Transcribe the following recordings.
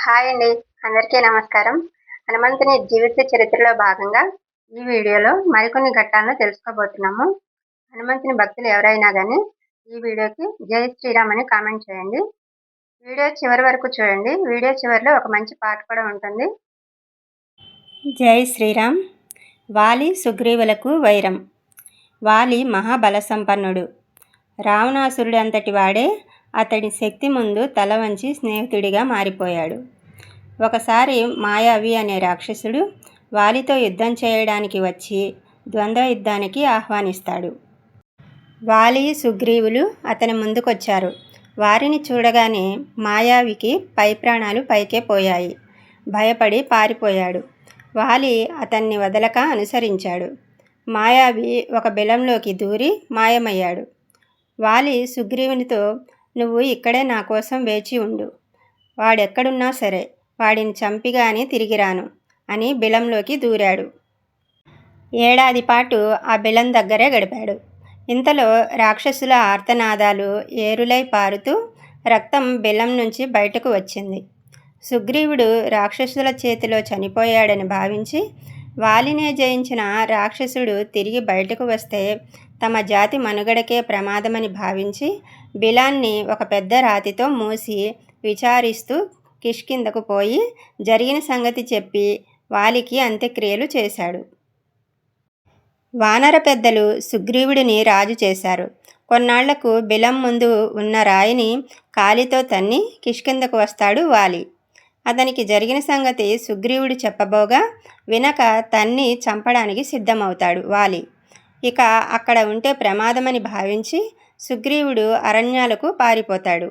Hi అండి. అందరికీ నమస్కారం. హనుమంతుని జీవిత చరిత్రలో భాగంగా ఈ వీడియోలో మరికొన్ని ఘట్టాలను తెలుసుకోబోతున్నాము. హనుమంతుని భక్తులు ఎవరైనా గానీ ఈ వీడియోకి జై శ్రీరామ్ అని కామెంట్ చేయండి. వీడియో చివరి వరకు చూడండి. వీడియో చివరిలో ఒక మంచి పాట కూడా ఉంటుంది. జై శ్రీరామ్. వాలి సుగ్రీవులకు వైరం. వాలి మహాబల సంపన్నుడు. రావణాసురుడు అంతటి వాడే అతడి శక్తి ముందు తల వంచి స్నేహితుడిగా మారిపోయాడు. ఒకసారి మాయావి అనే రాక్షసుడు వాలితో యుద్ధం చేయడానికి వచ్చి ద్వంద్వ యుద్ధానికి ఆహ్వానిస్తాడు. వాలి సుగ్రీవులు అతని ముందుకొచ్చారు. వారిని చూడగానే మాయావికి పై ప్రాణాలు పైకే పోయాయి. భయపడి పారిపోయాడు. వాలి అతన్ని వదలక అనుసరించాడు. మాయావి ఒక బిలంలోకి దూరి మాయమయ్యాడు. వాలి సుగ్రీవునితో, "నువ్వు ఇక్కడే నా కోసం వేచి ఉండు. వాడెక్కడున్నా సరే వాడిని చంపిగాని తిరిగిరాను" అని బిలంలోకి దూరాడు. ఏడాది పాటు ఆ బిలం దగ్గరే గడిపాడు. ఇంతలో రాక్షసుల ఆర్తనాదాలు ఏరులై పారుతూ రక్తం బిలం నుంచి బయటకు వచ్చింది. సుగ్రీవుడు రాక్షసుల చేతిలో చనిపోయాడని భావించి వాలినే జయించిన రాక్షసుడు తిరిగి బయటకు వస్తే తమ జాతి మనుగడకే ప్రమాదమని భావించి బిలాన్ని ఒక పెద్ద రాతితో మూసి విచారిస్తూ కిష్కిందకు పోయి జరిగిన సంగతి చెప్పి వాలికి అంత్యక్రియలు చేశాడు. వానర పెద్దలు సుగ్రీవుడిని రాజు చేశారు. కొన్నాళ్లకు బిలం ముందు ఉన్న రాయిని కాలితో తన్ని కిష్కిందకు వస్తాడు వాలి. అతనికి జరిగిన సంగతి సుగ్రీవుడు చెప్పబోగా వినక తన్ని చంపడానికి సిద్ధమవుతాడు వాలి. ఇక అక్కడ ఉంటే ప్రమాదమని భావించి సుగ్రీవుడు అరణ్యాలకు పారిపోతాడు.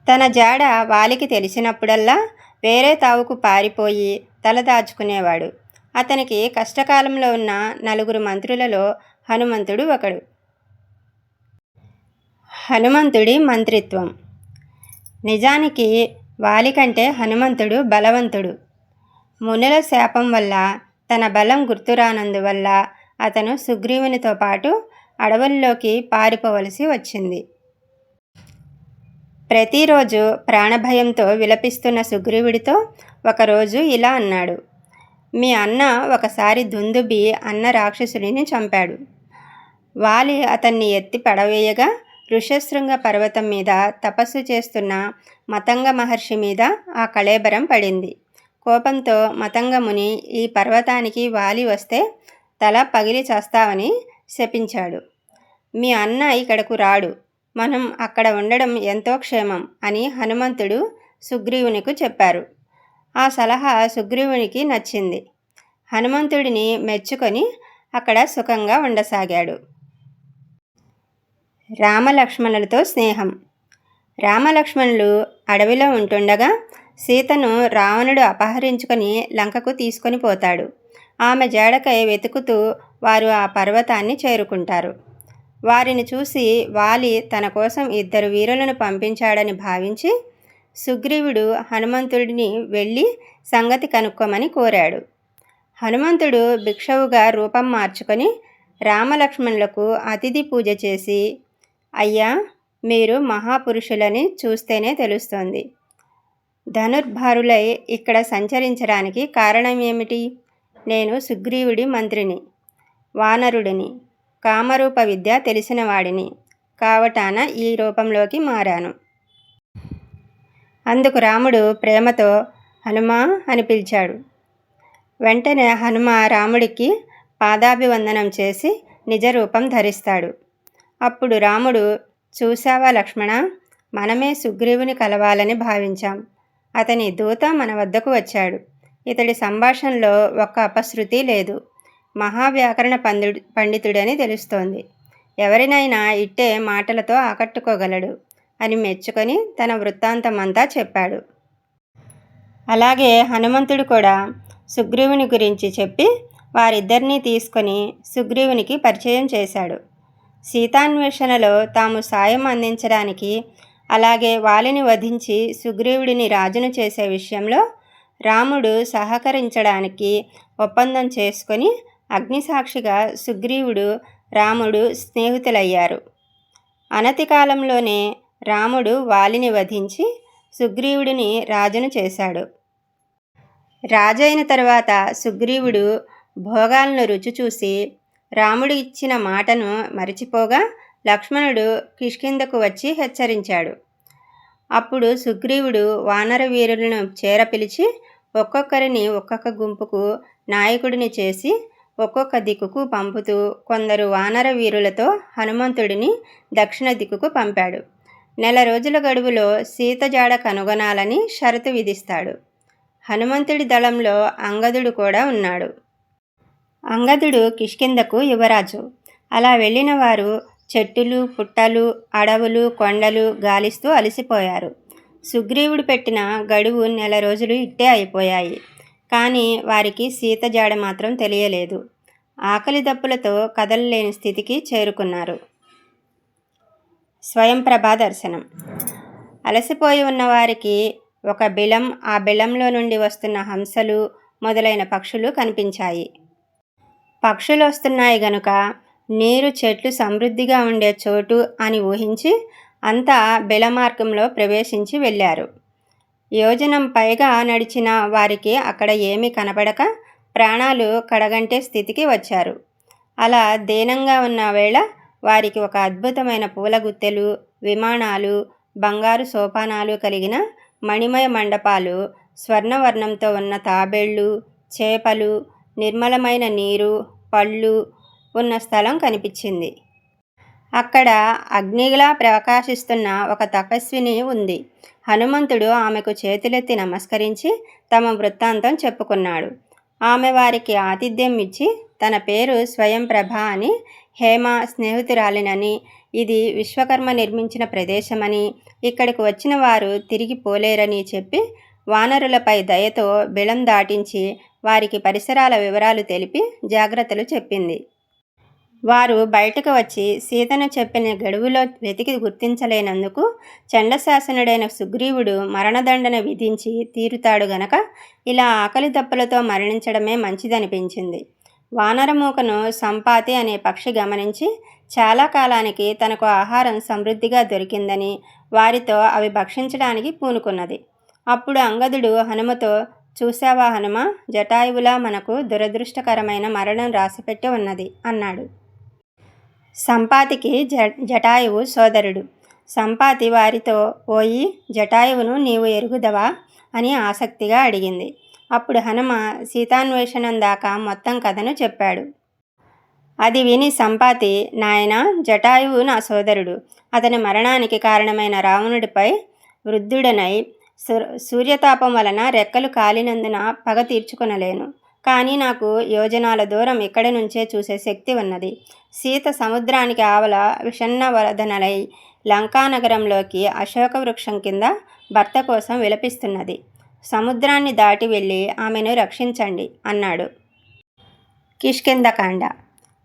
తన జాడ వాలికి తెలిసినప్పుడల్లా వేరే తావుకు పారిపోయి తలదాచుకునేవాడు. అతనికి కష్టకాలంలో ఉన్న 4 మంత్రులలో హనుమంతుడు ఒకడు. హనుమంతుడి మంత్రిత్వం. నిజానికి వాలి కంటే హనుమంతుడు బలవంతుడు. మునుల శాపం వల్ల తన బలం గుర్తురానందువల్ల అతను సుగ్రీవునితో పాటు అడవుల్లోకి పారిపోవలసి వచ్చింది. ప్రతిరోజు ప్రాణభయంతో విలపిస్తున్న సుగ్రీవుడితో ఒకరోజు ఇలా అన్నాడు: "మీ అన్న ఒకసారి దుందుబి అన్న రాక్షసుడిని చంపాడు. వాలి అతన్ని ఎత్తి పడవేయగా ఋష్యశృంగ పర్వతం మీద తపస్సు చేస్తున్న మతంగ మహర్షి మీద ఆ కళేబరం పడింది. కోపంతో మతంగముని ఈ పర్వతానికి వాలి వస్తే తల పగిలి చస్తావని శపించాడు. మీ అన్న ఇక్కడకు రాడు, మనం అక్కడ ఉండడం ఎంతో క్షేమం" అని హనుమంతుడు సుగ్రీవునికి చెప్పారు. ఆ సలహా సుగ్రీవునికి నచ్చింది. హనుమంతుడిని మెచ్చుకొని అక్కడ సుఖంగా ఉండసాగాడు. రామలక్ష్మణులతో స్నేహం. రామలక్ష్మణులు అడవిలో ఉంటుండగా సీతను రావణుడు అపహరించుకొని లంకకు తీసుకొని పోతాడు. ఆమె జాడకై వెతుకుతూ వారు ఆ పర్వతాన్ని చేరుకుంటారు. వారిని చూసి వాలి తన కోసం 2 వీరులను పంపించాడని భావించి సుగ్రీవుడు హనుమంతుడిని వెళ్ళి సంగతి కనుక్కోమని కోరాడు. హనుమంతుడు భిక్షవుగా రూపం మార్చుకొని రామలక్ష్మణులకు అతిథి పూజ చేసి, "అయ్యా, మీరు మహాపురుషులని చూస్తేనే తెలుస్తోంది. ధనుర్భారులై ఇక్కడ సంచరించడానికి కారణం ఏమిటి? నేను సుగ్రీవుడి మంత్రిని, వానరుడిని, కామరూప విద్య తెలిసిన వాడిని కావటాన ఈ రూపంలోకి మారాను." అందుకు రాముడు ప్రేమతో "హనుమా" అని పిలిచాడు. వెంటనే హనుమ రాముడికి పాదాభివందనం చేసి నిజరూపం ధరిస్తాడు. అప్పుడు రాముడు, "చూశావా లక్ష్మణ, మనమే సుగ్రీవుని కలవాలని భావించాం. అతని దూత మన వద్దకు వచ్చాడు. ఇతడి సంభాషణలో ఒక్క అపశృతి లేదు. మహావ్యాకరణ పండితుడని తెలుస్తోంది. ఎవరినైనా ఇట్టే మాటలతో ఆకట్టుకోగలడు" అని మెచ్చుకొని తన వృత్తాంతమంతా చెప్పాడు. అలాగే హనుమంతుడు కూడా సుగ్రీవుని గురించి చెప్పి వారిద్దరినీ తీసుకొని సుగ్రీవునికి పరిచయం చేశాడు. సీతాన్వేషణలో తాము సాయం అందించడానికి, అలాగే వాలిని వధించి సుగ్రీవుడిని రాజును చేసే విషయంలో రాముడు సహకరించడానికి ఒప్పందం చేసుకొని అగ్నిసాక్షిగా సుగ్రీవుడు రాముడు స్నేహితులయ్యారు. అనతి కాలంలోనే రాముడు వాలిని వధించి సుగ్రీవుడిని రాజును చేశాడు. రాజైన తరువాత సుగ్రీవుడు భోగాలను రుచి చూసి రాముడు ఇచ్చిన మాటను మరిచిపోగా లక్ష్మణుడు కిష్కింధకు వచ్చి హెచ్చరించాడు. అప్పుడు సుగ్రీవుడు వానర వీరులను చేరపిలిచి ఒక్కొక్కరిని ఒక్కొక్క గుంపుకు నాయకుడిని చేసి ఒక్కొక్క దిక్కుకు పంపుతూ కొందరు వానర వీరులతో హనుమంతుడిని దక్షిణ దిక్కుకు పంపాడు. నెల రోజుల గడువులో సీత జాడ కనుగొనాలని షరతు విధిస్తాడు. హనుమంతుడి దళంలో అంగదుడు కూడా ఉన్నాడు. అంగదుడు కిష్కింధకు యువరాజు. అలా వెళ్ళిన వారు చెట్టులు, పుట్టలు, అడవులు, కొండలు గాలిస్తూ అలసిపోయారు. సుగ్రీవుడు పెట్టిన గడువు నెల రోజులు ఇట్టే అయిపోయాయి. కానీ వారికి సీత జాడ మాత్రం తెలియలేదు. ఆకలి దప్పులతో కదలలేని స్థితికి చేరుకున్నారు. స్వయంప్రభా దర్శనం. అలసిపోయి ఉన్నవారికి ఒక బిలం, ఆ బిలంలో నుండి వస్తున్న హంసలు మొదలైన పక్షులు కనిపించాయి. పక్షులు వస్తున్నాయి గనుక నీరు, చెట్లు సమృద్ధిగా ఉండే చోటు అని ఊహించి అంతా బిలమార్గంలో ప్రవేశించి వెళ్ళారు. యోజనం పైగా నడిచిన వారికి అక్కడ ఏమీ కనపడక ప్రాణాలు కడగంటే స్థితికి వచ్చారు. అలా దీనంగా ఉన్న వేళ వారికి ఒక అద్భుతమైన పూల గుత్తెలు, విమానాలు, బంగారు సోపానాలు కలిగిన మణిమయ మండపాలు, స్వర్ణవర్ణంతో ఉన్న తాబేళ్లు, చేపలు, నిర్మలమైన నీరు, పళ్ళు ఉన్న స్థలం కనిపించింది. అక్కడ అగ్నిలా ప్రకాశిస్తున్న ఒక తపస్విని ఉంది. హనుమంతుడు ఆమెకు చేతులెత్తి నమస్కరించి తమ వృత్తాంతం చెప్పుకున్నాడు. ఆమె వారికి ఆతిథ్యం ఇచ్చి తన పేరు స్వయంప్రభ అని, హేమ స్నేహితురాలినని, ఇది విశ్వకర్మ నిర్మించిన ప్రదేశమని, ఇక్కడికి వచ్చిన వారు తిరిగి పోలేరని చెప్పి వానరులపై దయతో బిలం దాటించి వారికి పరిసరాల వివరాలు తెలిపి జాగ్రత్తలు చెప్పింది. వారు బయటకు వచ్చి సీతను చెప్పిన గడువులో వెతికి గుర్తించలేనందుకు చండశాసనుడైన సుగ్రీవుడు మరణదండన విధించి తీరుతాడు గనక ఇలా ఆకలి దప్పులతో మరణించడమే మంచిదనిపించింది. వానరమూకను సంపాతి అనే పక్షి గమనించి చాలా కాలానికి తనకు ఆహారం సమృద్ధిగా దొరికిందని వారితో అవి భక్షించడానికి పూనుకున్నది. అప్పుడు అంగదుడు హనుమతో, చూశావా హనుమ, జటాయువులా మనకు దురదృష్టకరమైన మరణం రాసిపెట్టి ఉన్నది అన్నాడు. సంపాతికి జటాయువు సోదరుడు. సంపాతి వారితో, ఓయి జటాయువును నీవు ఎరుగుదవా అని ఆసక్తిగా అడిగింది. అప్పుడు హనుమ సీతాన్వేషణం దాకా మొత్తం కథను చెప్పాడు. అది విని సంపాతి, నాయనా, జటాయువు నా సోదరుడు. అతని మరణానికి కారణమైన రావణుడిపై వృద్ధుడనై సూర్యతాపం వలన రెక్కలు కాలినందున పగ తీర్చుకొనలేను. కానీ నాకు యోజనాల దూరం ఇక్కడి నుంచే చూసే శక్తి ఉన్నది. సీత సముద్రానికి ఆవల విషన్నవదనలై లంకానగరంలోకి అశోక వృక్షం కింద భర్త కోసం విలపిస్తున్నది. సముద్రాన్ని దాటి వెళ్ళి ఆమెను రక్షించండి అన్నాడు. కిష్కింధకాండ.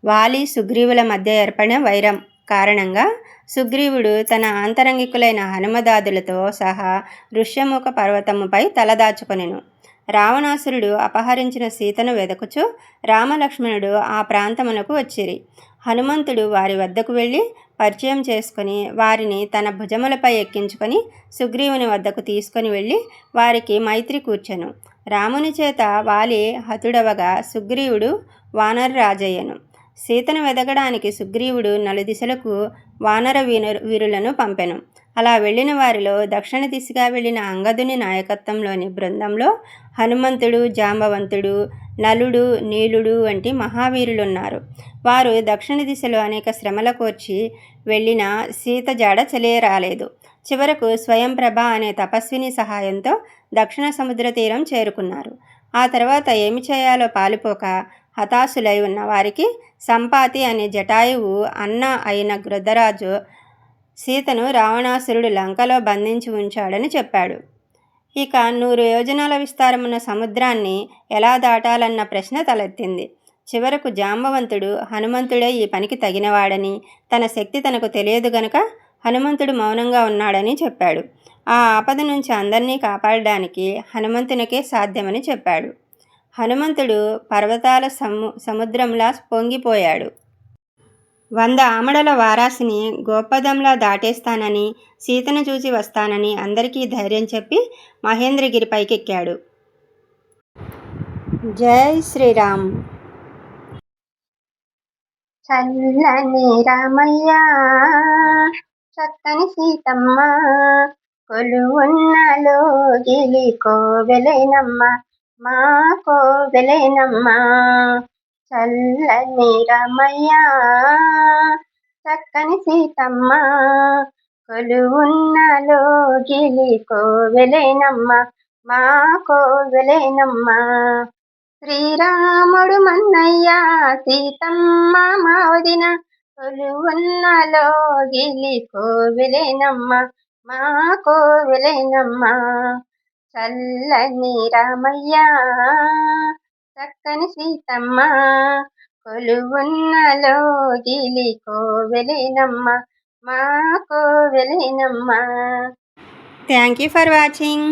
వాలి సుగ్రీవుల మధ్య ఏర్పడిన వైరం కారణంగా సుగ్రీవుడు తన ఆంతరంగికులైన హనుమదాదులతో సహా ఋష్యముఖ పర్వతముపై తలదాచుకొనెను. రావణాసురుడు అపహరించిన సీతను వెదకుచు రామలక్ష్మణుడు ఆ ప్రాంతమునకు వచ్చిరి. హనుమంతుడు వారి వద్దకు వెళ్ళి పరిచయం చేసుకొని వారిని తన భుజములపై ఎక్కించుకొని సుగ్రీవుని వద్దకు తీసుకొని వెళ్ళి వారికి మైత్రి కూర్చెను. రాముని చేత వాలి హతుడవగా సుగ్రీవుడు వానర రాజయ్యను. సీతను వెదకడానికి సుగ్రీవుడు నలుదిశలకు వానర వీరులను పంపెను. అలా వెళ్ళిన వారిలో దక్షిణ దిశగా వెళ్ళిన అంగదుని నాయకత్వంలోని బృందంలో హనుమంతుడు, జాంబవంతుడు, నలుడు, నీలుడు వంటి మహావీరులున్నారు. వారు దక్షిణ దిశలో అనేక శ్రమల కోర్చి వెళ్ళిన సీత జాడ తెలియరాలేదు. చివరకు స్వయంప్రభ అనే తపస్విని సహాయంతో దక్షిణ సముద్ర తీరం చేరుకున్నారు. ఆ తర్వాత ఏమి చేయాలో పాలుపోక హతాశులై ఉన్న వారికి సంపాతి అనే జటాయువు అన్న అయిన గృద్ధరాజు సీతను రావణాసురుడు లంకలో బంధించి ఉంచాడని చెప్పాడు. ఇక 100 యోజనాల విస్తారమున్న సముద్రాన్ని ఎలా దాటాలన్న ప్రశ్న తలెత్తింది. చివరకు జాంబవంతుడు హనుమంతుడే ఈ పనికి తగినవాడని, తన శక్తి తనకు తెలియదు గనుక హనుమంతుడు మౌనంగా ఉన్నాడని చెప్పాడు. ఆ ఆపద నుంచి అందరినీ కాపాడడానికి హనుమంతునికే సాధ్యమని చెప్పాడు. హనుమంతుడు పర్వతాల సముద్రంలా పొంగిపోయాడు. 100 ఆమడల వారాసిని గోపదంలా దాటేస్తానని, సీతను చూసి వస్తానని అందరికీ ధైర్యం చెప్పి మహేంద్రగిరి పైకెక్కాడు. జై శ్రీరామ్. చల్లని రామయ్య చక్కని సీతమ్మ కొలువున్నలో గిలి కోవెలైనమ్మ మా కోవెలైనమ్మ. చల్లని రామయ్య చక్కని సీతమ్మ కొలువున్నలో గిలి కోవెలైనమ్మ మా కోవెలైనమ్మ. శ్రీరాముడు మన్నయ్య సీతమ్మ మా వదిన కొలువున్నలో గిలి కోవెలైనమ్మ మా కోవెలైనమ్మ. చల్లని రామయ్య చక్కని సీతమ్మ కొలువున్నలో గిలి కోవెలైనమ్మ మా కోవెలైనమ్మ. Thank you for watching.